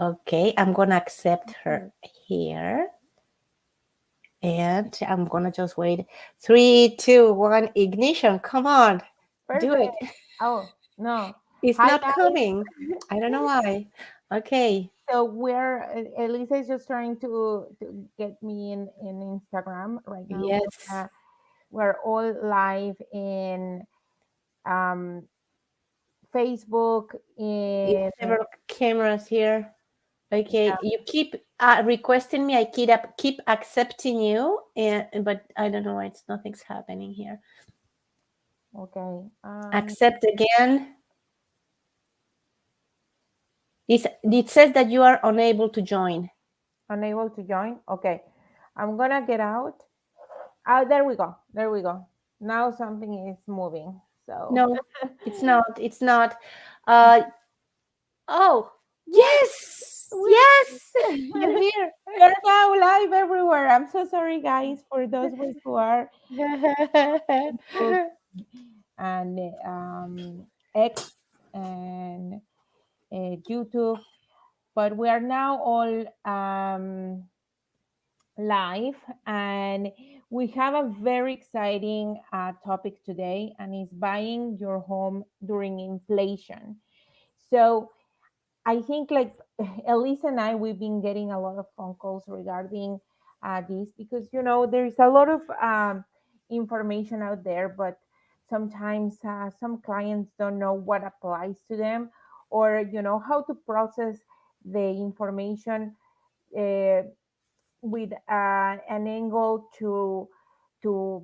Okay, I'm gonna accept her here. And I'm gonna just wait. 3, 2, 1, ignition. Come on, do Perfect. it. Oh, no. It's Hi, not guys. coming. I don't know why. Okay. So Elisa is just trying to get me in Instagram right now. Yes. We're all live in um, Facebook, Yeah, in several cameras here. Okay, you keep requesting me. I keep accepting you, and but I don't know why it's nothing's happening here. okay. Accept again. It says that you are unable to join. Unable to join. Okay, I'm gonna get out. There we go. There we go. Now something is moving. So No, it's not. It's not. Uh oh, yes, we yes, you're here. we're now live everywhere. I'm so sorry, guys, for those who are Facebook and X and YouTube, but we are now all live, and we have a very exciting topic today, and it's buying your home during inflation. So I think, like, Elise and I, we've been getting a lot of phone calls regarding this, because there's a lot of information out there, but sometimes some clients don't know what applies to them, or how to process the information uh, with an angle to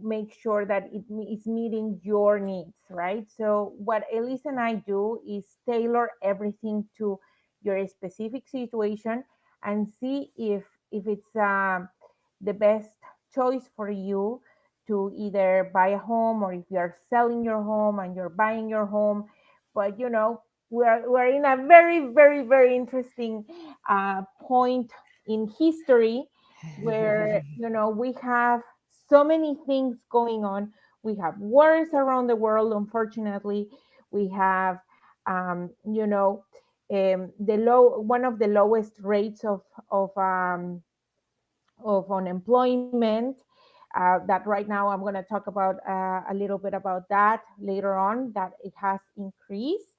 make sure that is meeting your needs, right? So what Elise and I do is tailor everything to your specific situation and see if it's the best choice for you to either buy a home, or if you're selling your home and you're buying your home. But we're in a very, very, very interesting point in history, where we have so many things going on. We have wars around the world, unfortunately. We have the low one of the lowest rates of um, of unemployment, that right now I'm going to talk about a little bit about that later on, that it has increased.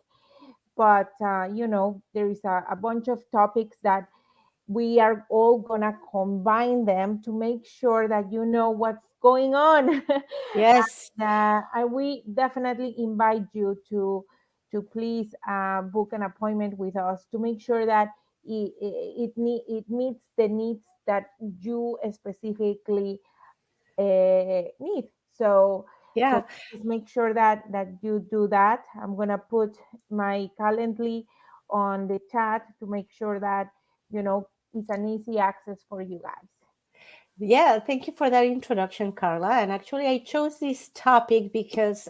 But there is a bunch of topics that we are all gonna combine them to make sure that you know what's going on. Yes. And we definitely invite you to please book an appointment with us to make sure that it meets the needs that you specifically need. So Yeah. please make sure that you do that. I'm gonna put my Calendly on the chat to make sure that it's an easy access for you guys. Yeah, thank you for that introduction, Carla. And actually, I chose this topic because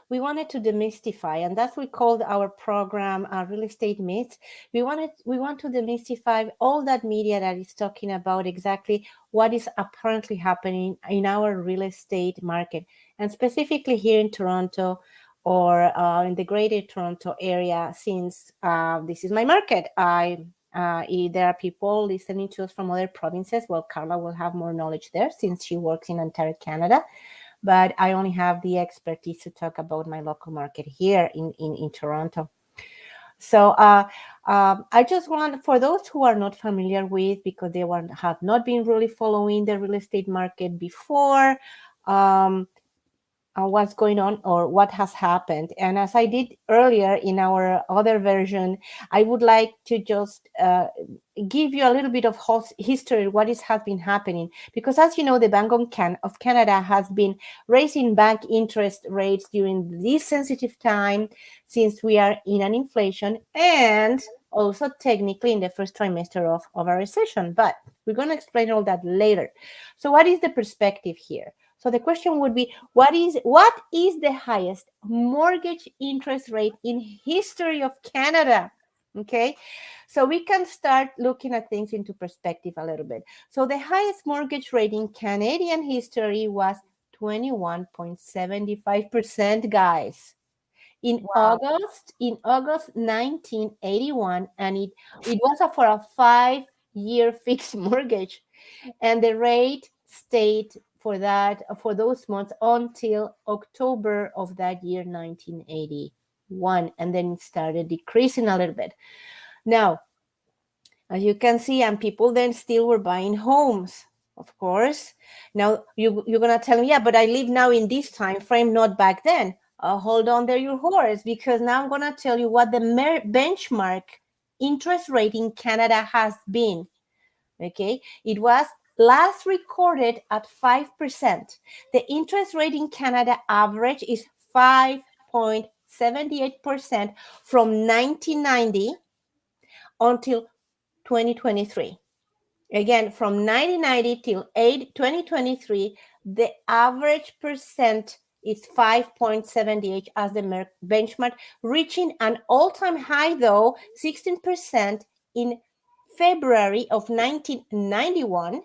we wanted to demystify, and that's what we called our program "Real Estate Myths." We want to demystify all that media that is talking about exactly what is apparently happening in our real estate market, and specifically here in Toronto or in the Greater Toronto area. Since this is my market, if there are people listening to us from other provinces, well, Carla will have more knowledge there since she works in Ontario, Canada. But I only have the expertise to talk about my local market here in Toronto. So I just want, for those who are not familiar with, because they have not been really following the real estate market before, um, what's going on or what has happened. And as I did earlier in our other version, I would like to just give you a little bit of history, what has been happening. Because as you know, the Bank of Canada has been raising bank interest rates during this sensitive time, since we are in an inflation and also technically in the first trimester of a recession. But we're going to explain all that later. So what is the perspective here? So the question would be, what is the highest mortgage interest rate in history of Canada? Okay, so we can start looking at things into perspective a little bit. So the highest mortgage rate in Canadian history was 21.75%, guys. Wow. In August 1981, and it was for a 5-year fixed mortgage, and the rate stayed for those months until October of that year 1981, and then it started decreasing a little bit. Now, as you can see, and people then still were buying homes, of course. Now you're gonna tell me, yeah, but I live now in this time frame, not back then. Hold on there, your horse, because now I'm gonna tell you what the benchmark interest rate in Canada has been. Okay, it was last recorded at 5%. The interest rate in Canada average is 5.78% from 1990 until 2023. Again, from 1990 till 2023, the average percent is 5.78 as the benchmark, reaching an all-time high, though, 16% in February of 1991,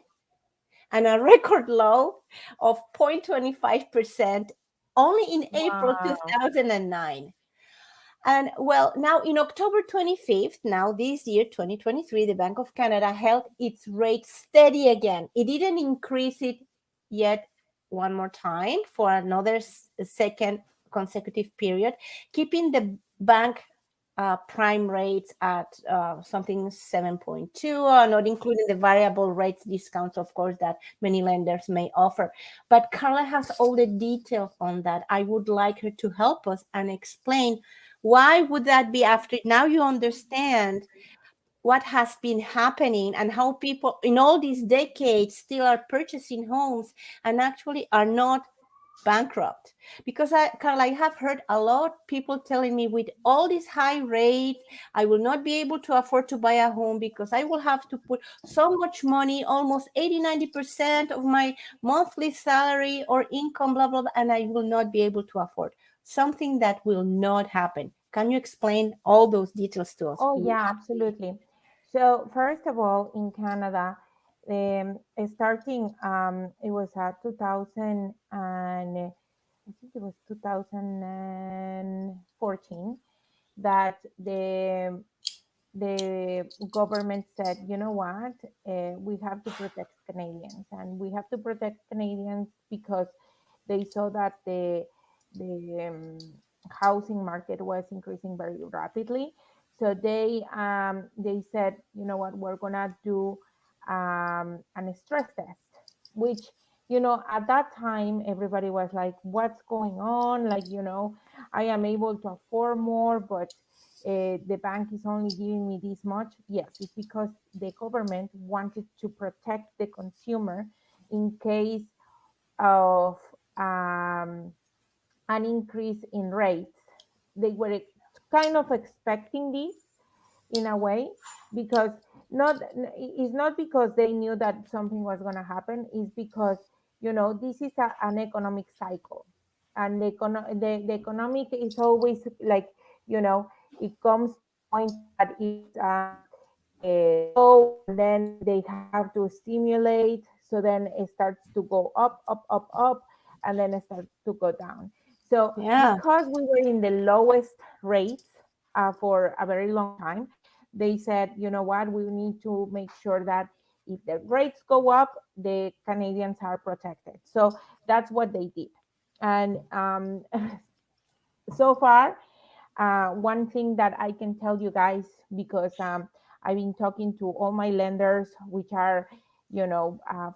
and a record low of 0.25% only in April Wow. 2009. And well, now in October 25th, now this year, 2023, the Bank of Canada held its rate steady again. It didn't increase it yet one more time for another second consecutive period, keeping the bank prime rates at something 7.2, not including the variable rates discounts, of course, that many lenders may offer. But Carla has all the details on that. I would like her to help us and explain why would that be. After now you understand what has been happening and how people in all these decades still are purchasing homes and actually are not bankrupt. Because Carla, I have heard a lot people telling me, with all these high rates, I will not be able to afford to buy a home because I will have to put so much money, almost 80-90% of my monthly salary or income, blah blah blah, and I will not be able to afford something that will not happen. Can you explain all those details to us, Oh, please? yeah, absolutely. So, first of all, in Canada, starting, it was 2000 and I think it was 2014 that the government said, you know what, we have to protect Canadians, and we have to protect Canadians because they saw that the housing market was increasing very rapidly. So they said, you know what, we're gonna do an stress test, which, at that time everybody was like, what's going on? Like, I am able to afford more, but the bank is only giving me this much. Yes, it's because the government wanted to protect the consumer in case of an increase in rates. They were kind of expecting this in a way, because not it's not because they knew that something was going to happen. It's because, this is an economic cycle, and the economic is always like, it comes to a point that it's low, and then they have to stimulate, so then it starts to go up, up, up, up, and then it starts to go down. So Yeah. because we were in the lowest rates for a very long time, they said, you know what, we need to make sure that if the rates go up, the Canadians are protected. So that's what they did. And so far, one thing that I can tell you guys, because I've been talking to all my lenders, which are,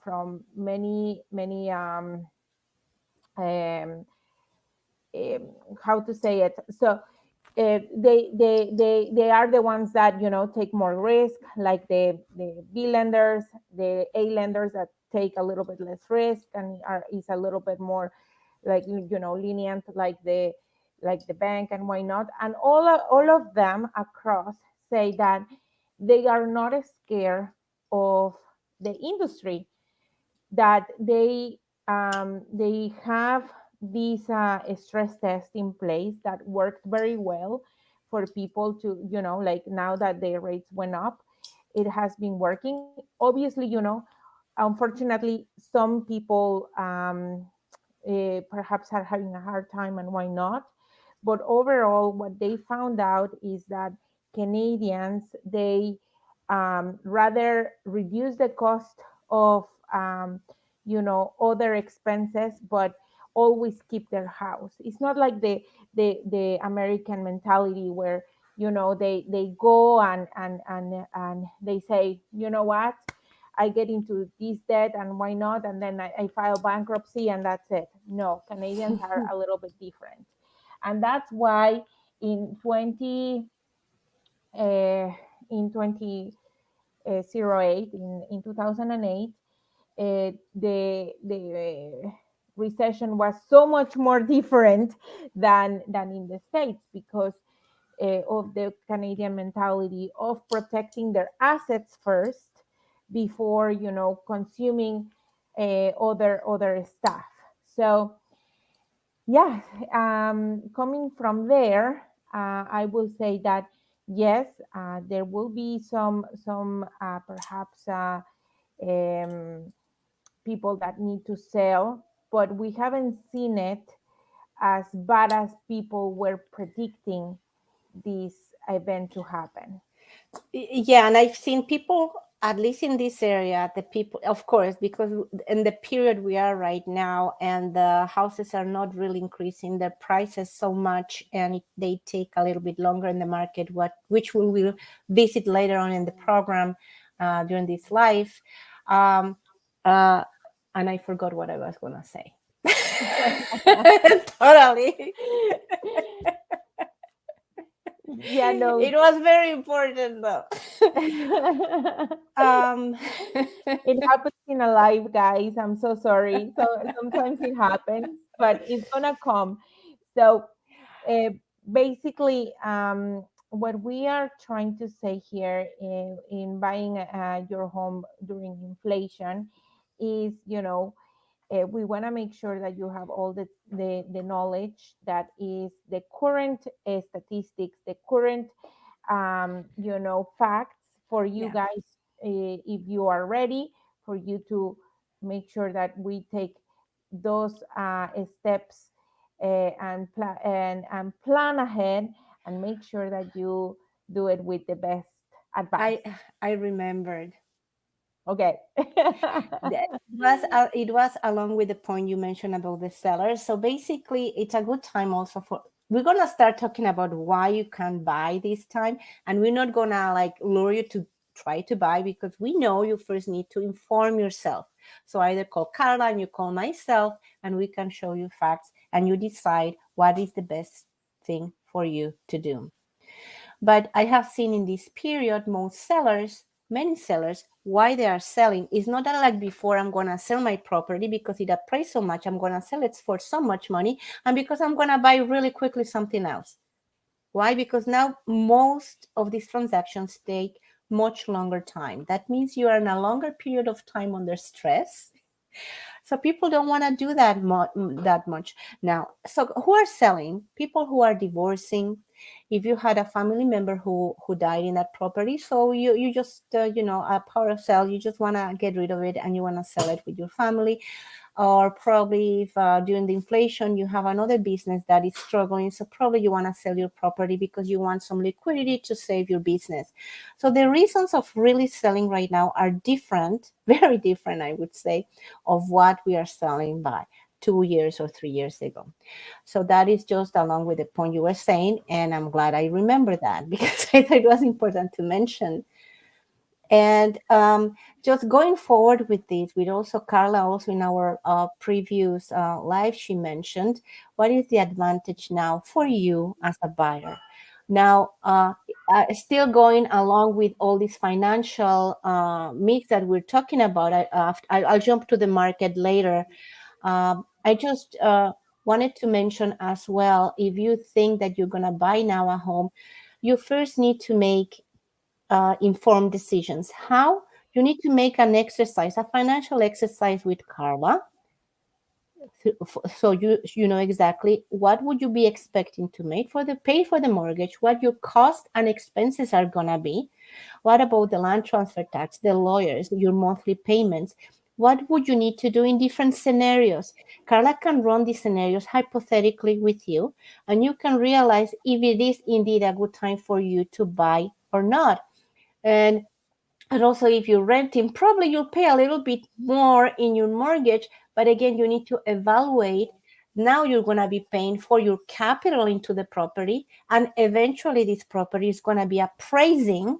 from many, um, how to say it. So they are the ones that, take more risk, like the B lenders, the A lenders that take a little bit less risk and is a little bit more like, lenient, like the bank, and why not. And all of them across say that they are not scared of the industry, that they have this stress test in place that worked very well for people to, like, now that the rates went up, it has been working. Obviously, unfortunately, some people perhaps are having a hard time, and why not. But overall, what they found out is that Canadians, they rather reduce the cost of other expenses, but always keep their house. It's not like the American mentality where they go and they say, you know what, I get into this debt and why not, and then I file bankruptcy and that's it. No, Canadians are a little bit different, and that's why in 20 in 2008 in 2008, the recession was so much more different than in the States, because of the Canadian mentality of protecting their assets first before consuming other stuff. So yeah, coming from there, I will say that yes, there will be some perhaps um, people that need to sell, but we haven't seen it as bad as people were predicting this event to happen. Yeah, and I've seen people, at least in this area, the people, of course, because in the period we are right now, and the houses are not really increasing their prices so much, and they take a little bit longer in the market, which we will visit later on in the program during this live. Um, uh, and I forgot what I was going to say. Totally. Yeah, no. It was very important though. um It happens in a life, guys. I'm so sorry. So sometimes it happens, but it's gonna come. So uh, basically, what we are trying to say here in buying your home during inflation is, we want to make sure that you have all the knowledge that is the current statistics, the current facts for you yeah, guys, if you are ready, for you to make sure that we take those steps, and plan ahead and make sure that you do it with the best advice. i I remembered Okay. that it was along with the point you mentioned about the sellers. So basically it's a good time also for, we're gonna start talking about why you can buy this time, and we're not gonna like lure you to try to buy, because we know you first need to inform yourself. So either call Carla and you call myself, and we can show you facts and you decide what is the best thing for you to do. But I have seen in this period, many sellers, why they are selling is not that like before, I'm going to sell my property because it appraised so much, I'm going to sell it for so much money, and because I'm going to buy really quickly something else. Why? Because now most of these transactions take much longer time. That means you are in a longer period of time under stress. So people don't want to do that much now. So who are selling? People who are divorcing. If you had a family member who died in that property, so you just a power sell. You just want to get rid of it and you want to sell it with your family. Or probably if during the inflation you have another business that is struggling, so probably you want to sell your property because you want some liquidity to save your business. So the reasons of really selling right now are different, very different, I would say, of what we are selling by 2 years or 3 years ago. So that is just along with the point you were saying, and I'm glad I remember that because I thought it was important to mention. And just going forward with this, with also Carla, also in our previous live, she mentioned what is the advantage now for you as a buyer. Now, still going along with all this financial mix that we're talking about, I'll jump to the market later. I just wanted to mention as well, if you think that you're going to buy now a home, you first need to make informed decisions. How? You need to make an exercise, a financial exercise with Carla. So you know exactly what would you be expecting to make for the pay for the mortgage, what your cost and expenses are gonna be. What about the land transfer tax, the lawyers, your monthly payments? What would you need to do in different scenarios? Carla can run these scenarios hypothetically with you, and you can realize if it is indeed a good time for you to buy or not. And also, if you're renting, probably you'll pay a little bit more in your mortgage, but again, you need to evaluate. Now you're going to be paying for your capital into the property, and eventually this property is going to be appraising.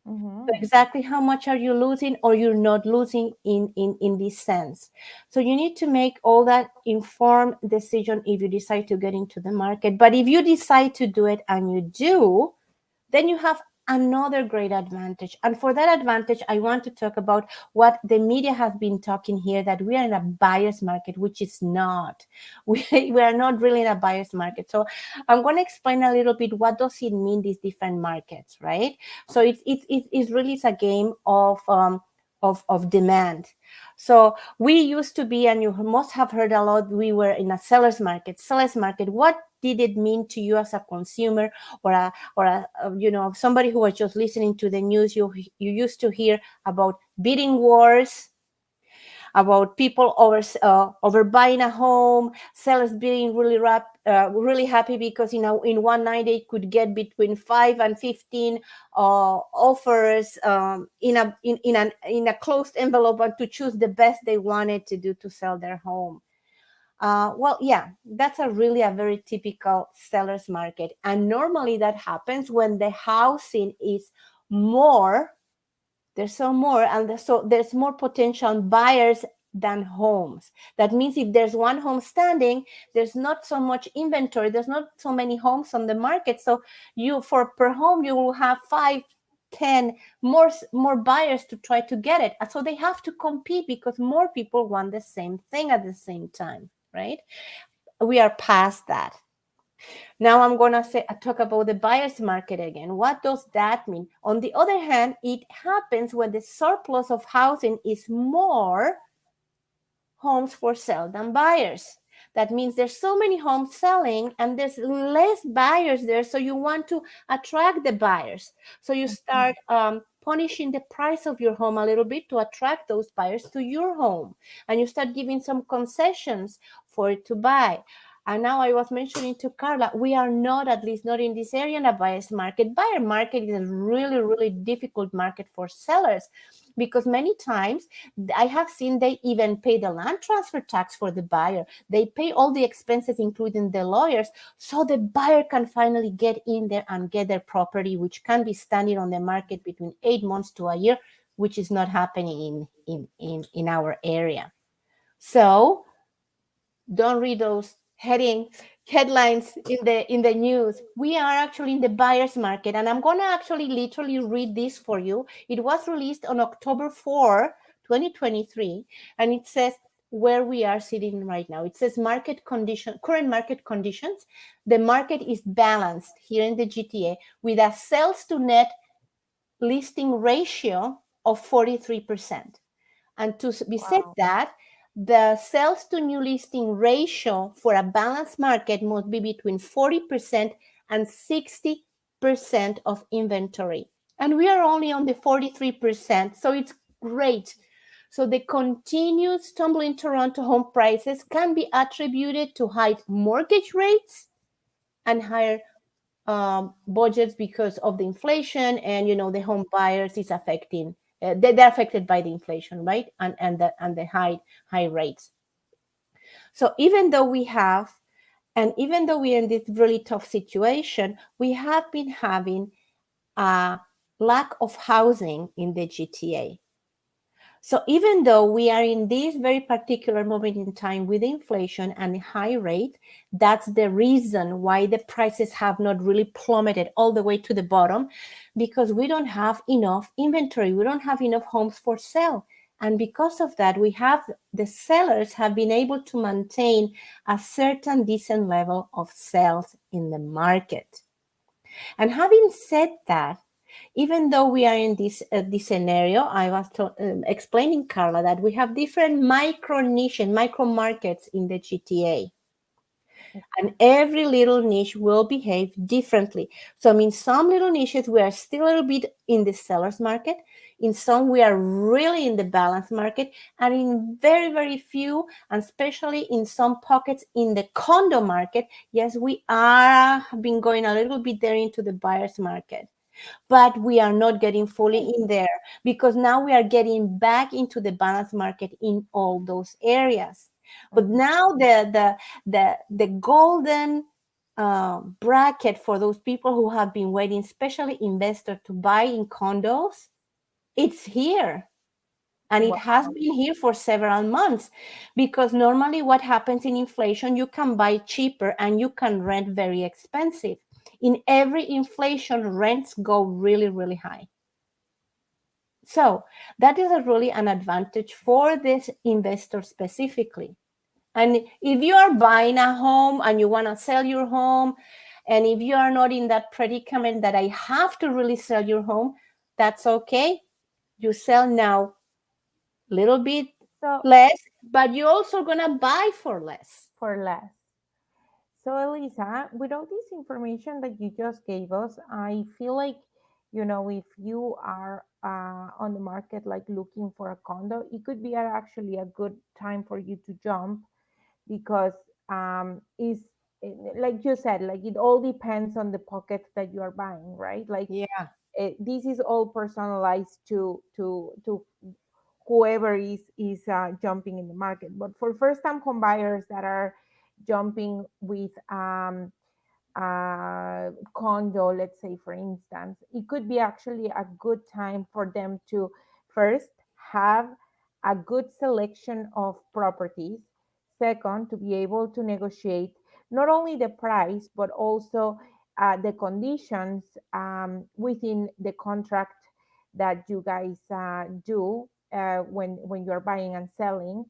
So exactly how much are you losing or you're not losing in this sense. So you need to make all that informed decision if you decide to get into the market. But if you decide to do it and you do, then you have another great advantage. And for that advantage, I want to talk about what the media has been talking here, that we are in a buyer's market, which is not. We are not really in a buyer's market. So I'm going to explain a little bit what does it mean, these different markets, right? So it's really a game of demand. So we used to be, and you must have heard a lot, we were in a seller's market. Seller's market, what did it mean to you as a consumer or a somebody who was just listening to the news? You used to hear about bidding wars, about people over buying a home, sellers being really happy because in one night they could get between 5 and 15 offers in a closed envelope, and to choose the best they wanted to do to sell their home. Well, yeah, that's a very typical seller's market. And normally that happens when the housing is more, there's some more, and so there's more potential buyers than homes. That means if there's one home standing, there's not so much inventory, there's not so many homes on the market. So for per home, you will have 5, 10 more buyers to try to get it. So they have to compete because more people want the same thing at the same time, right? We are past that. Now I'm going to talk about the buyer's market again. What does that mean? On the other hand, it happens when the surplus of housing is more homes for sale than buyers. That means there's so many homes selling and there's less buyers there. So you want to attract the buyers. So you start punishing the price of your home a little bit to attract those buyers to your home. And you start giving some concessions for it to buy. And now I was mentioning to Carla, we are not, at least not in this area, in a buyer's market. Buyer market is a really difficult market for sellers, because many times I have seen they even pay the land transfer tax for the buyer. They pay all the expenses, including the lawyers, so the buyer can finally get in there and get their property, which can be standing on the market between 8 months to a year, which is not happening in our area. So don't read those headlines in the news. We are actually in the buyer's market, and I'm going to actually literally read this for you. It was released on October 4, 2023, and it says where we are sitting right now. It says current market conditions. The market is balanced here in the GTA with a sales to net listing ratio of 43%. And to be said that, the sales to new listing ratio for a balanced market must be between 40% and 60% of inventory. And we are only on the 43%, so it's great. So the continuous tumbling Toronto home prices can be attributed to high mortgage rates and higher budgets because of the inflation, and the home buyers is affecting. They're affected by the inflation, right? And the high rates. So even though we are in this really tough situation, we have been having a lack of housing in the GTA. So even though we are in this very particular moment in time with inflation and high rate, that's the reason why the prices have not really plummeted all the way to the bottom, because we don't have enough inventory. We don't have enough homes for sale. And because of that, the sellers have been able to maintain a certain decent level of sales in the market. And having said that, even though we are in this scenario, I was explaining, Carla, that we have different micro markets in the GTA. And every little niche will behave differently. So, I mean, some little niches, we are still a little bit in the seller's market. In some, we are really in the balance market. And in very, very few, and especially in some pockets in the condo market, yes, we are been going a little bit there into the buyer's market. But we are not getting fully in there because now we are getting back into the balance market in all those areas. But Mhm. now the golden bracket for those people who have been waiting, especially investors, to buy in condos, it's here. And it Wow. has been here for several months because normally what happens in inflation, you can buy cheaper and you can rent very expensive. In every inflation, rents go really, really high. So that is a really an advantage for this investor specifically. And if you are buying a home and you want to sell your home, and if you are not in that predicament that I have to really sell your home, that's okay. You sell now a little bit So less, but you're also gonna buy for less. for less. So, Elisa, with all this information that you just gave us, I feel like, if you are on the market, like looking for a condo, it could be actually a good time for you to jump because is like you said, like it all depends on the pocket that you are buying, right? Like Yeah. this is all personalized to whoever is jumping in the market. But for first time home buyers that are jumping with condo, let's say for instance, it could be actually a good time for them to first have a good selection of properties. Second, to be able to negotiate not only the price but also the conditions within the contract that you guys do when you're buying and selling.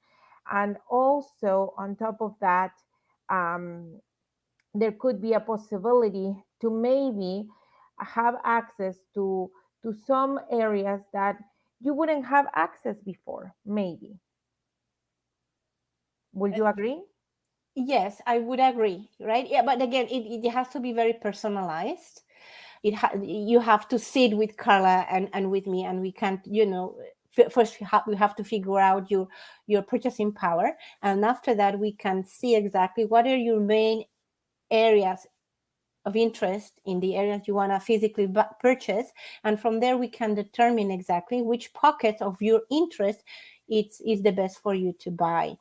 And also on top of that, um, there could be a possibility to maybe have access to some areas that you wouldn't have access before, maybe. Will you agree? Yes, I would agree, right? Yeah, but again, it has to be very personalized. You have to sit with Carla and with me, and we can't, first we have to figure out your purchasing power, and after that we can see exactly what are your main areas of interest in the areas you want to physically purchase, and from there we can determine exactly which pocket of your interest is the best for you to buy.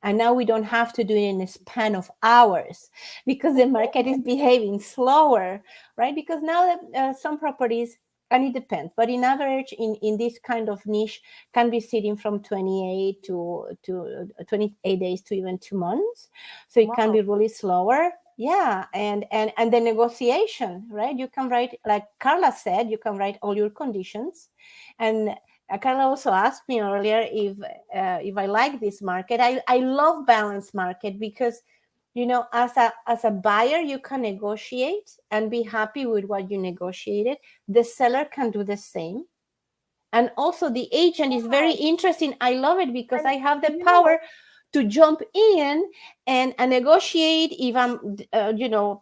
And now we don't have to do it in a span of hours because the market is behaving slower, right? Because now that some properties, and it depends, but in average in this kind of niche can be sitting from 28 to 28 days to even 2 months. So it can Wow. be really slower. Yeah, and the negotiation, right? You can write, like Carla said, you can write all your conditions. And Carla also asked me earlier if I like this market. I love balanced market because, as a buyer you can negotiate and be happy with what you negotiated. The seller can do the same, and also the agent is very Wow. interesting. I love it because And I have the you know, power to jump in and negotiate. If I'm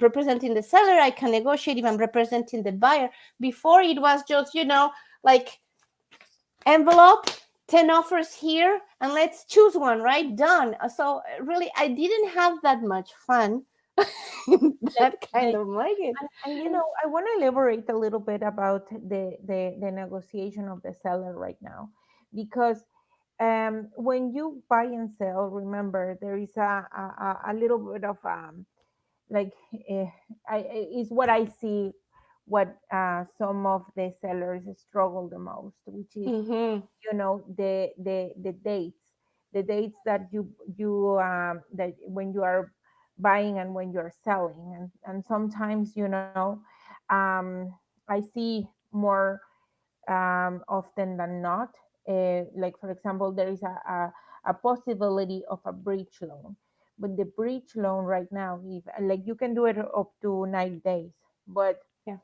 representing the seller, I can negotiate. If I'm representing the buyer, before it was just like envelope, 10 offers here, and let's choose one, right? Done. So really I didn't have that much fun in the, that kind the of market. and I want to elaborate a little bit about the negotiation of the seller right now, because when you buy and sell, remember there is a little bit of like uh, is what I see, what some of the sellers struggle the most, which is Mm-hmm. the dates, that you that when you are buying and when you're selling, and sometimes I see more often than not, like for example there is a possibility of a bridge loan, but the bridge loan right now, if like you can do it up to 90 days, but Yeah.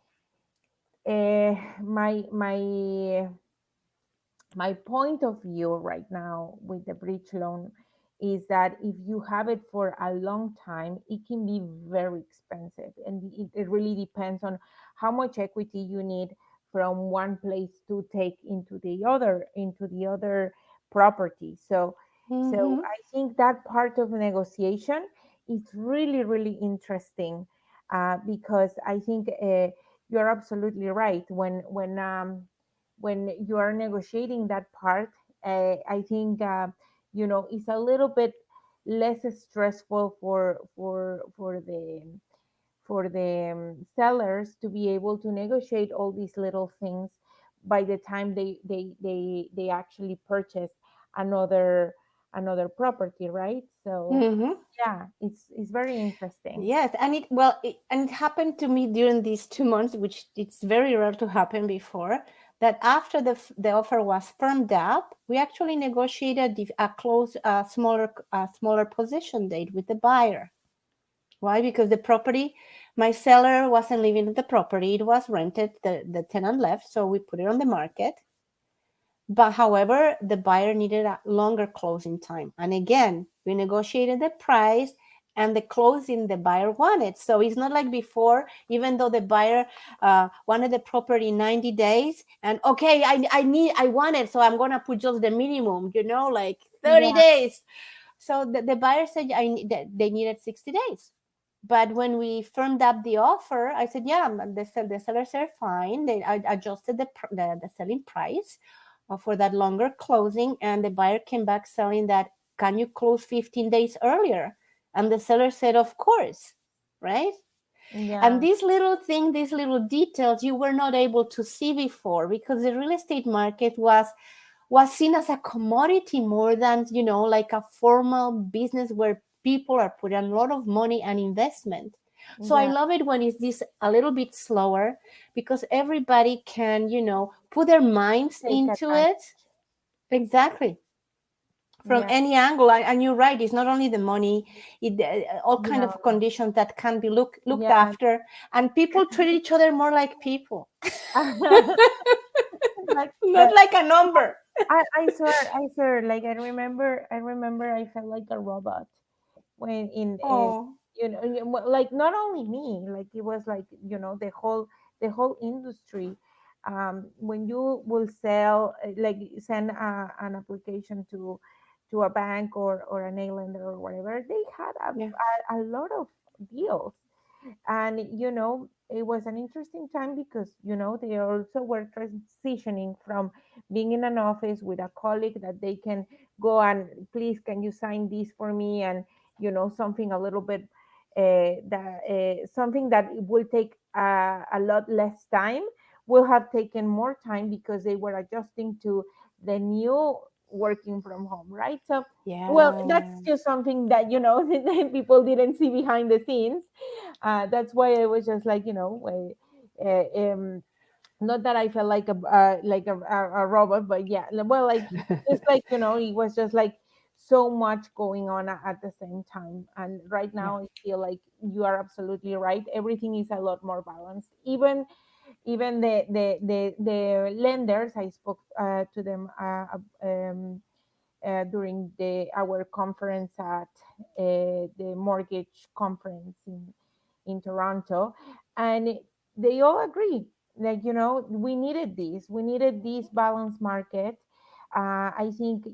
uh, my my my point of view right now with the bridge loan is that if you have it for a long time, it can be very expensive, and it really depends on how much equity you need from one place to take into the other property. So Mm-hmm. I think that part of negotiation is really really interesting, because I think you're absolutely right. When you are negotiating that part, I think it's a little bit less stressful for the sellers to be able to negotiate all these little things by the time they actually purchase another property, right? So Mm-hmm. yeah, it's very interesting. Yes, and it happened to me during these 2 months, which it's very rare to happen before. That after the offer was firmed up, we actually negotiated a close, smaller possession date with the buyer. Why? Because the property, my seller wasn't living in the property; it was rented. The tenant left, so we put it on the market. But however, the buyer needed a longer closing time. And again, we negotiated the price and the closing the buyer wanted. So it's not like before, even though the buyer wanted the property 90 days and okay, I want it. So I'm going to put just the minimum, like 30 Yeah, days. So the buyer said that they needed 60 days. But when we firmed up the offer, I said, yeah, the seller said fine. I adjusted the selling price for that longer closing, and the buyer came back selling that, can you close 15 days earlier? And the seller said, of course, right? And yeah, these little things, these little details you were not able to see before because the real estate market was seen as a commodity more than like a formal business where people are putting a lot of money and investment. So I yeah. love it when it's this a little bit slower because everybody can put their minds Take into advantage. it. Exactly. From Yeah, any angle. And you're right, it's not only the money, all kind yeah, of conditions that can be looked yeah. after, and people treat each other more like people. Like Not that. like a number. I swear, like I remember I felt like a robot when in Oh, like not only me, like it was like the whole industry. When you will sell, like send an application to a bank or an A-lender or whatever, they had yeah. a lot of deals. And it was an interesting time because they also were transitioning from being in an office with a colleague that they can go and, please, can you sign this for me, and something a little bit something that will take a lot less time will have taken more time because they were adjusting to the new working from home, right? So, well, Yeah. that's just something that people didn't see behind the scenes. That's why I was just like, not that I felt like a robot, but yeah, well, like it's like it was just like so much going on at the same time. And right Yeah. now, I feel like you are absolutely right. Everything is a lot more balanced. Even the lenders, I spoke to them during our conference at the mortgage conference in Toronto, and they all agree, like, we needed this balanced market. I think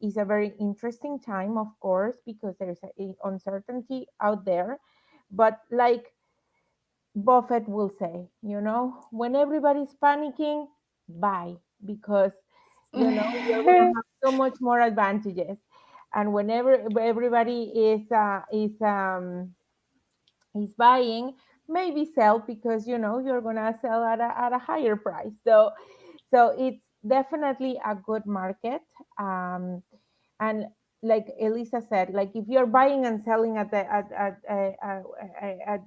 it's a very interesting time, of course, because there's a uncertainty out there, but like Buffett will say, when everybody's panicking, buy, because you're gonna have so much more advantages. And whenever everybody is buying, maybe sell, because you're gonna sell at a higher price. So it's definitely a good market. And like Elisa said, like if you're buying and selling at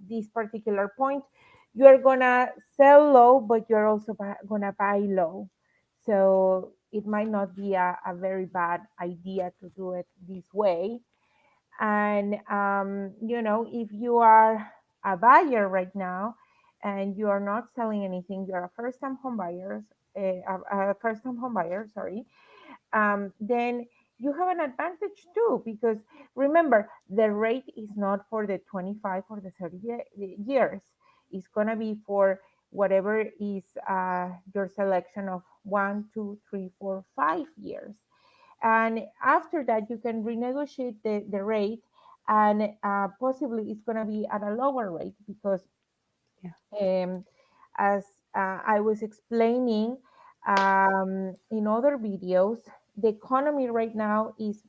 this particular point, you're gonna sell low, but you're also gonna buy low. So it might not be a very bad idea to do it this way. And if you are a buyer right now and you are not selling anything, you're a first-time home buyer, sorry, then you have an advantage too, because remember, the rate is not for the 25 or the 30 years. It's going to be for whatever is your selection of 1, 2, 3, 4, 5 years. And after that, you can renegotiate the rate, and possibly it's going to be at a lower rate because Yeah. um, as I was explaining in other videos, the economy right now is,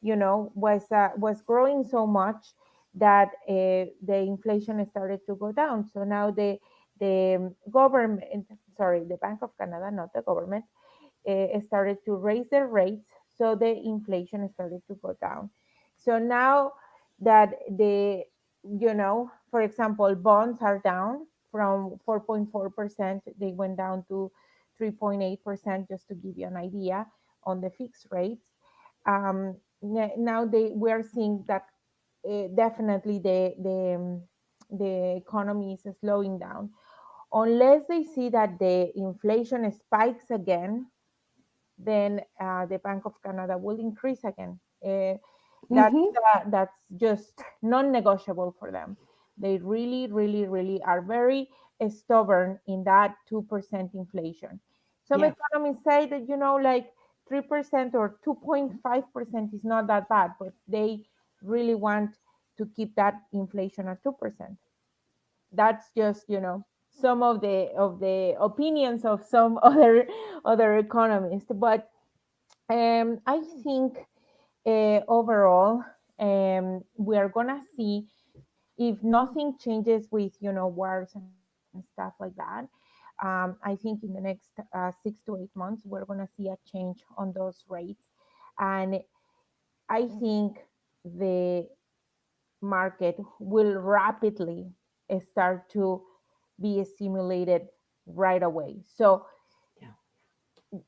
was growing so much that the inflation started to go down. So now the government, sorry, the Bank of Canada, not the government, started to raise their rates, so the inflation started to go down. So now that for example, bonds are down from 4.4%, they went down to 3.8%, just to give you an idea on the fixed rates. Now we are seeing that definitely the economy is slowing down. Unless they see that the inflation spikes again, then the Bank of Canada will increase again. That's Mm-hmm. that's just non-negotiable for them. They really, really, really are very stubborn in that 2% inflation. Some Yeah. economists say that, like 3% or 2.5% is not that bad, but they really want to keep that inflation at 2%. That's just, some of the opinions of some other economists. But I think overall, we are gonna see, if nothing changes with wars and stuff like that. I think in the next 6 to 8 months, we're gonna see a change on those rates, and I think the market will rapidly start to be stimulated right away. So Yeah.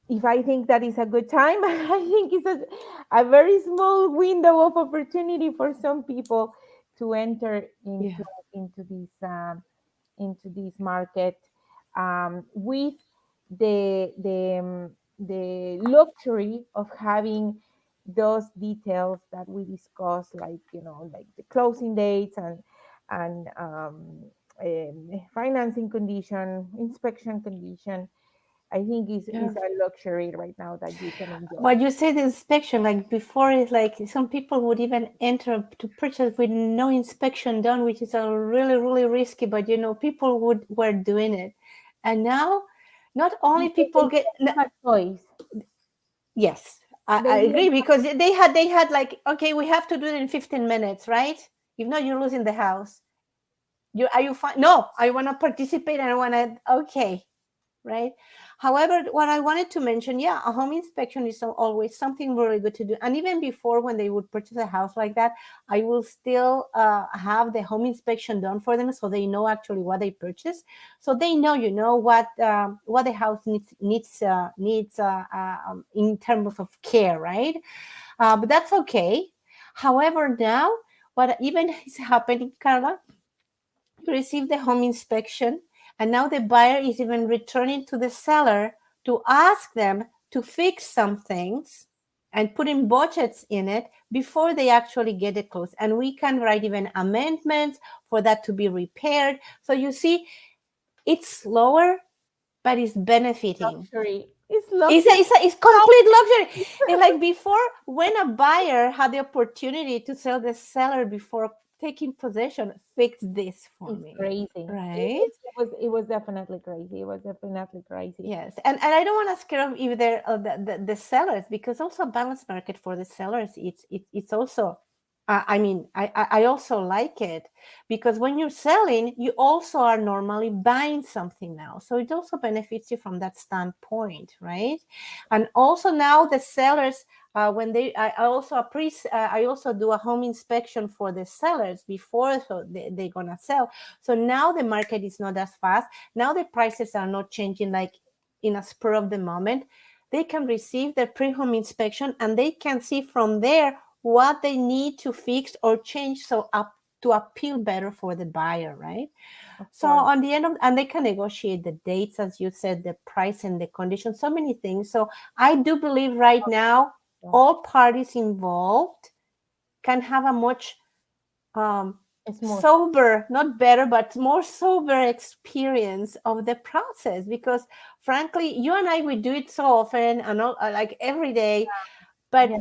if I think that is a good time, I think it's a very small window of opportunity for some people to enter Yeah. into this into this market, with the luxury of having those details that we discussed, like like the closing dates and financing condition, inspection condition. I think Yeah. is a luxury right now that you can enjoy. But you say the inspection, like before, is like some people would even enter to purchase with no inspection done, which is a really, really risky. But people were doing it, and now, not only Because they people get. didn't have a choice. Yes, They I agree, didn't because they had like, okay, we have to do it in 15 minutes, right? If not, you're losing the house. Are you fine? No, I want to participate and I want to. Okay, right? However, what I wanted to mention, yeah, a home inspection is always something really good to do. And even before, when they would purchase a house like that, I will still have the home inspection done for them, so they know actually what they purchased, so they know, what the house needs in terms of care, right? But that's okay. However, now what even is happening, Carla, you receive the home inspection, and now the buyer is even returning to the seller to ask them to fix some things and put in budgets in it before they actually get it closed. And we can write even amendments for that to be repaired. So you see, it's slower, but it's benefiting. luxury. It's It's, luxury. a, it's, a, it's complete luxury. It's like before, when a buyer had the opportunity to tell the seller before taking possession, fix this for It's me, crazy. right? It was definitely crazy. It was definitely crazy. Yes, and I don't want to scare off either the sellers, because also a balanced market for the sellers. It's also, I mean, I also like it, because when you're selling, you also are normally buying something now, so it also benefits you from that standpoint, right? And also now the sellers, when I also I also do a home inspection for the sellers before, so they're gonna sell. So now the market is not as fast. Now the prices are not changing like in a spur of the moment. They can receive their pre-home inspection, and they can see from there what they need to fix or change, so up to appeal better for the buyer, right? Of So course. on the end of, and they can negotiate the dates, as you said, the price and the conditions, so many things. So I do believe right now Yeah. all parties involved can have a much Smooth. sober, not better, but more sober experience of the process. Because frankly, you and I, we do it so often and all, like every day, but Yeah.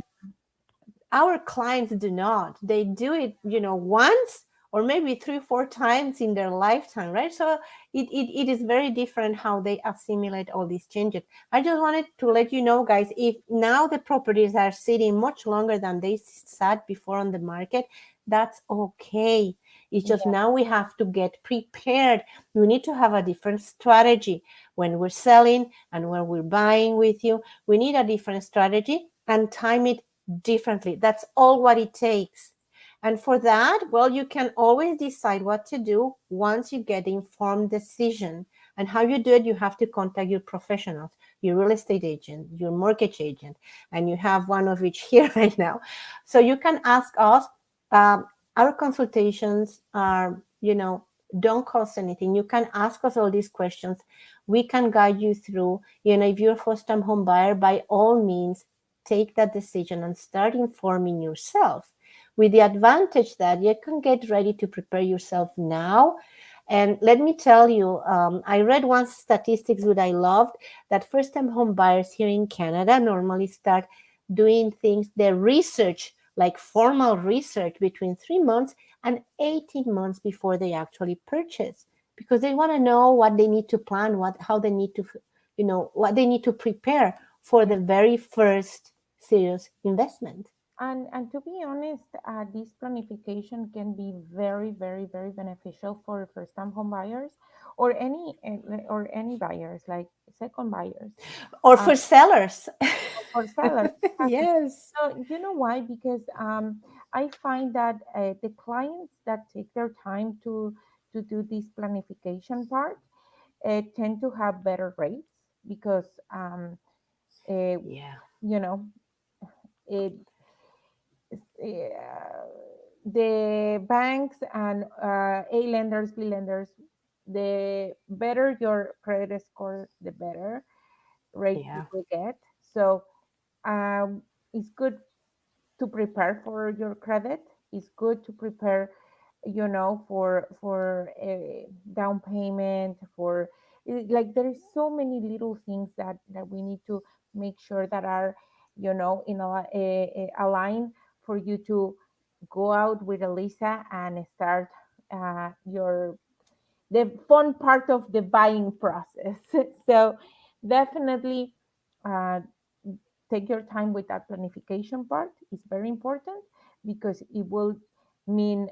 our clients do not. They do it, once or maybe 3 or 4 times in their lifetime, right? So it is very different how they assimilate all these changes. I just wanted to let you know, guys, if now the properties are sitting much longer than they sat before on the market, that's okay. It's just Yeah. now we have to get prepared. We need to have a different strategy when we're selling and when we're buying with you. We need a different strategy and time it differently. That's all what it takes. And for that, well, you can always decide what to do once you get informed decision. And how you do it, you have to contact your professionals, your real estate agent, your mortgage agent, and you have one of each here right now. So you can ask us. Our consultations are, don't cost anything. You can ask us all these questions. We can guide you through. If you're a first-time home buyer, by all means, take that decision and start informing yourself, with the advantage that you can get ready to prepare yourself now. And let me tell you, I read one statistics that I loved, that first-time home buyers here in Canada normally start doing things, their research, like formal research, between 3 months and 18 months before they actually purchase, because they want to know what they need to plan, how they need to, what they need to prepare for Yeah. the very first serious investment. And to be honest, this planification can be very, very, very beneficial for first-time home buyers or any buyers like second buyers, Or uh, for sellers. or sellers. Exactly. Yes. So you know why? Because I find that the clients that take their time to do this planification part tend to have better rates because uh, Yeah. you know it uh, the banks and A lenders, B lenders, the better your credit score, the better rate you Yeah. will get. So it's good to prepare for your credit. It's good to prepare, for a down payment. Like there is so many little things that we need to make sure that are, in a line for you to go out with Elisa and start your the fun part of the buying process. So definitely uh, take your time with that planification part. It's very important because it will mean,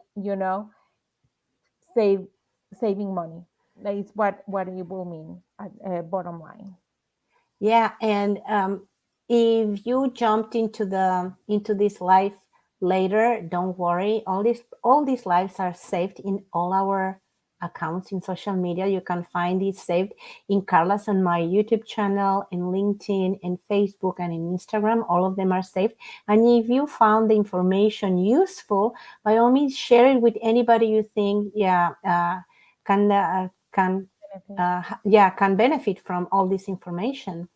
save saving money. That is what it will mean at bottom line. Yeah, and if you jumped into this life later, don't worry. All these lives are saved in all our accounts in social media. You can find it saved in Carla's and my YouTube channel, in LinkedIn, in Facebook, and in Instagram. All of them are saved. And if you found the information useful, by all means, share it with anybody you think, can Benefit. can benefit from all this information.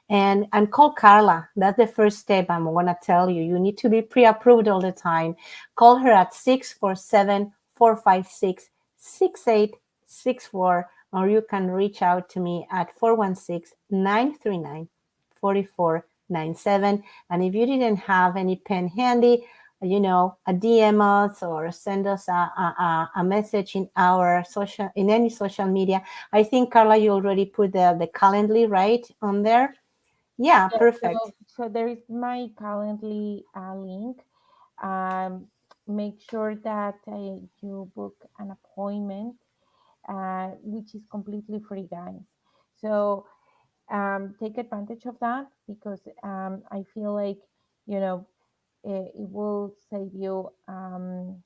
And call Carla. That's the first step. I'm gonna tell you. You need to be pre-approved all the time. Call her at 647-456-6864, or you can reach out to me at 416-939-4497. And if you didn't have any pen handy, a DM us or send us a message in any social media. I think, Carla, you already put the Calendly right on there. Yeah, Yeah, perfect. so there is my Calendly link. Um, Make sure that you book an appointment, which is completely free, guys. So take advantage of that because I feel like you know it will save you time.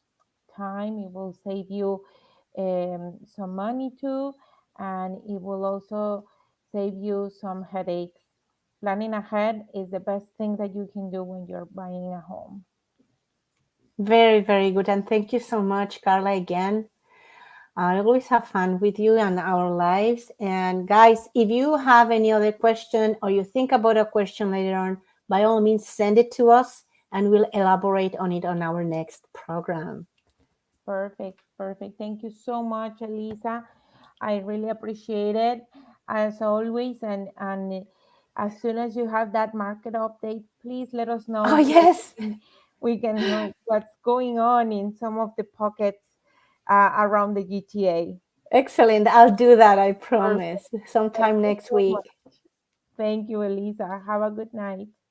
It will save you some money too, and it will also save you some headaches. Planning ahead is the best thing that you can do when you're buying a home. Very, very good. And thank you so much, Carla, again. I always have fun with you and our lives. And guys, if you have any other question or you think about a question later on, by all means, send it to us and we'll elaborate on it on our next program. Perfect, perfect. Thank you so much, Elisa. I really appreciate it as always. And as soon as you have that market update, please let us Oh, know so yes. we can know what's going on in some of the pockets around the GTA. Excellent. I'll do that, I Perfect. promise, Thank sometime you next so much. week. Thank you, Elisa. Have a good night.